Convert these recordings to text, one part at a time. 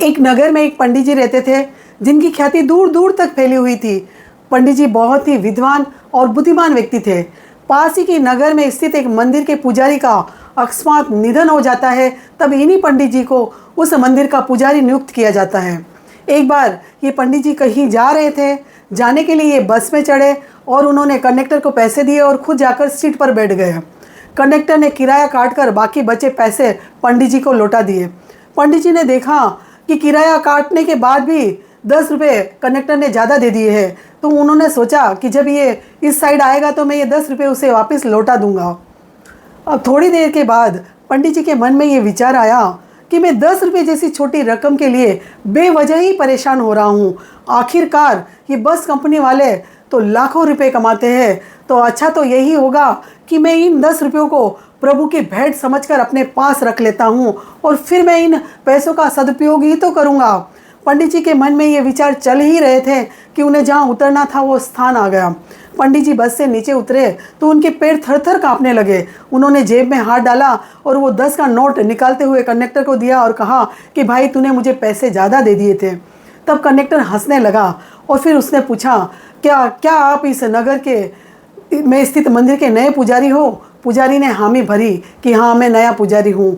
एक नगर में एक पंडित जी रहते थे जिनकी ख्याति दूर दूर तक फैली हुई थी। पंडित जी बहुत ही विद्वान और बुद्धिमान व्यक्ति थे। पास ही के नगर में स्थित एक मंदिर के पुजारी का अकस्मात निधन हो जाता है। तब इन्हीं पंडित जी को उस मंदिर का पुजारी नियुक्त किया जाता है। एक बार ये पंडित जी कहीं जा रहे थे, जाने के लिए ये बस में चढ़े और उन्होंने कंडक्टर को पैसे दिए और खुद जाकर सीट पर बैठ गए। कंडक्टर ने किराया काटकर बाकी बचे पैसे पंडित जी को लौटा दिए। पंडित जी ने देखा कि किराया काटने के बाद भी 10 रुपये कंडक्टर ने ज़्यादा दे दिए हैं, तो उन्होंने सोचा कि जब ये इस साइड आएगा तो मैं ये 10 रुपये उसे वापस लौटा दूंगा। अब थोड़ी देर के बाद पंडित जी के मन में ये विचार आया कि मैं 10 रुपये जैसी छोटी रकम के लिए बेवजह ही परेशान हो रहा हूँ। आखिरकार ये बस कंपनी वाले तो लाखों रुपए कमाते हैं, तो अच्छा तो यही होगा कि मैं इन 10 रुपयों को प्रभु की भेंट समझकर अपने पास रख लेता हूँ और फिर मैं इन पैसों का सदुपयोग ही तो करूँगा। पंडित जी के मन में ये विचार चल ही रहे थे कि उन्हें जहाँ उतरना था वो स्थान आ गया। पंडित जी बस से नीचे उतरे तो उनके पैर थर थर काँपने लगे। उन्होंने जेब में हाथ डाला और वो 10 का नोट निकालते हुए कंडक्टर को दिया और कहा कि भाई तूने मुझे पैसे ज़्यादा दे दिए थे। तब कंडक्टर हंसने लगा और फिर उसने पूछा, क्या आप इस नगर के में स्थित मंदिर के नए पुजारी हो? पुजारी ने हामी भरी कि हाँ, मैं नया पुजारी हूँ।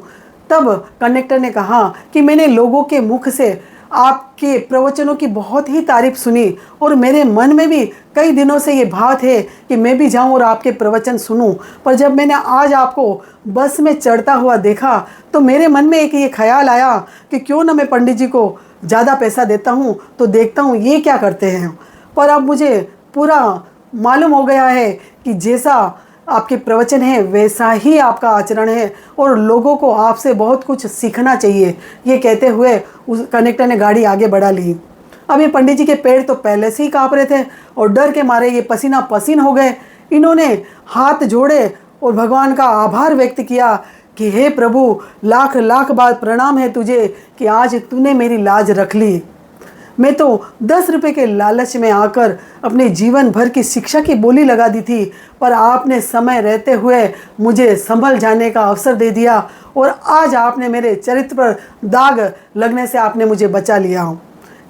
तब कंडक्टर ने कहा कि मैंने लोगों के मुख से आपके प्रवचनों की बहुत ही तारीफ सुनी और मेरे मन में भी कई दिनों से ये भाव थे कि मैं भी जाऊं और आपके प्रवचन सुनूं। पर जब मैंने आज आपको बस में चढ़ता हुआ देखा तो मेरे मन में एक ये ख्याल आया कि क्यों ना मैं पंडित जी को ज़्यादा पैसा देता हूं, तो देखता हूं ये क्या करते हैं। पर अब मुझे पूरा मालूम हो गया है कि जैसा आपके प्रवचन है वैसा ही आपका आचरण है और लोगों को आपसे बहुत कुछ सीखना चाहिए। ये कहते हुए उस कंडक्टर ने गाड़ी आगे बढ़ा ली। अब ये पंडित जी के पैर तो पहले से ही काँप रहे थे और डर के मारे ये पसीना पसीन हो गए। इन्होंने हाथ जोड़े और भगवान का आभार व्यक्त किया कि हे प्रभु, लाख लाख बार प्रणाम है तुझे कि आज तूने मेरी लाज रख ली। मैं तो 10 रुपये के लालच में आकर अपने जीवन भर की शिक्षा की बोली लगा दी थी, पर आपने समय रहते हुए मुझे संभल जाने का अवसर दे दिया और आज आपने मेरे चरित्र पर दाग लगने से आपने मुझे बचा लिया।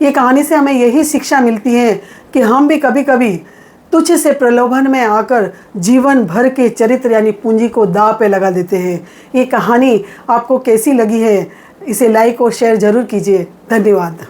ये कहानी से हमें यही शिक्षा मिलती है कि हम भी कभी कभी तुच्छ से प्रलोभन में आकर जीवन भर के चरित्र यानी पूंजी को दांव पे लगा देते हैं। ये कहानी आपको कैसी लगी है? इसे लाइक और शेयर ज़रूर कीजिए। धन्यवाद।